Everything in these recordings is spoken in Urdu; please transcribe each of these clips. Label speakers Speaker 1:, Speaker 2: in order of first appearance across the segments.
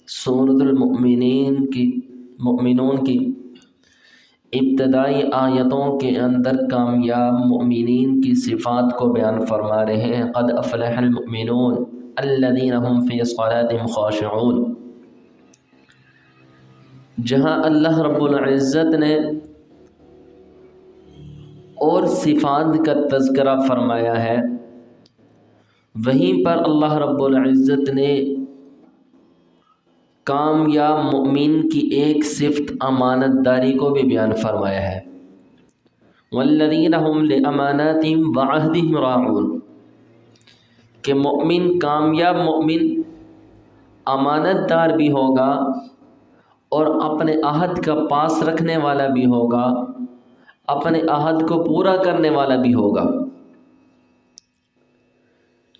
Speaker 1: سورۃ المؤمنون کی ابتدائی آیتوں کے اندر کامیاب مؤمنین کی صفات کو بیان فرما رہے ہیں۔ قد افلح المؤمنون الذین هم فی صلاتهم خاشعون، جہاں اللہ رب العزت نے اور صفات کا تذکرہ فرمایا ہے، وہیں پر اللہ رب العزت نے کامیاب مؤمن کی ایک صفت امانت داری کو بھی بیان فرمایا ہے۔ والذین هم لاماناتهم وعہدهم راعون، کہ مؤمن، کامیاب مؤمن امانت دار بھی ہوگا اور اپنے عہد کا پاس رکھنے والا بھی ہوگا، اپنے عہد کو پورا کرنے والا بھی ہوگا۔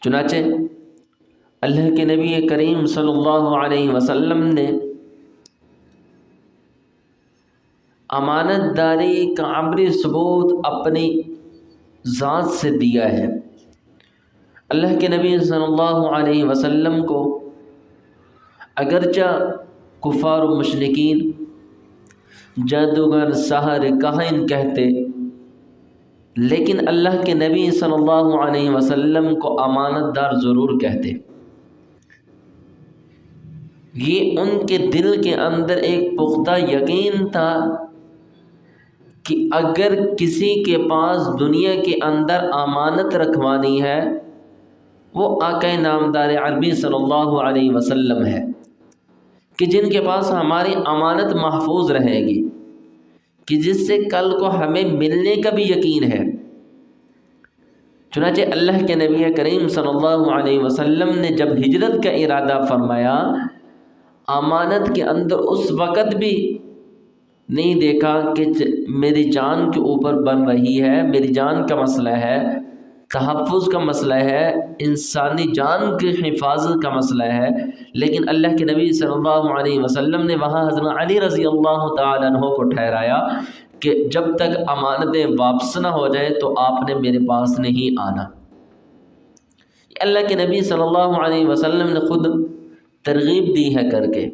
Speaker 1: چنانچہ اللہ کے نبی کریم صلی اللہ علیہ وسلم نے امانت داری کا عملی ثبوت اپنی ذات سے دیا ہے۔ اللہ کے نبی صلی اللہ علیہ وسلم کو اگرچہ کفار و مشرکین، جادوگر، ساحر، کاہن کہتے، لیکن اللہ کے نبی صلی اللہ علیہ وسلم کو امانت دار ضرور کہتے۔ یہ ان کے دل کے اندر ایک پختہ یقین تھا کہ اگر کسی کے پاس دنیا کے اندر امانت رکھوانی ہے، وہ آقا نامدار عربی صلی اللہ علیہ وسلم ہے، کہ جن کے پاس ہماری امانت محفوظ رہے گی، کہ جس سے کل کو ہمیں ملنے کا بھی یقین ہے۔ چنانچہ اللہ کے نبی کریم صلی اللہ علیہ وسلم نے جب ہجرت کا ارادہ فرمایا، امانت کے اندر اس وقت بھی نہیں دیکھا کہ میری جان کے اوپر بن رہی ہے، میری جان کا مسئلہ ہے، تحفظ کا مسئلہ ہے، انسانی جان کی حفاظت کا مسئلہ ہے، لیکن اللہ کے نبی صلی اللہ علیہ وسلم نے وہاں حضرت علی رضی اللہ تعالیٰ عنہ کو ٹھہرایا کہ جب تک امانتیں واپس نہ ہو جائے تو آپ نے میرے پاس نہیں آنا۔ اللہ کے نبی صلی اللہ علیہ وسلم نے خود ترغیب دی ہے کر کے۔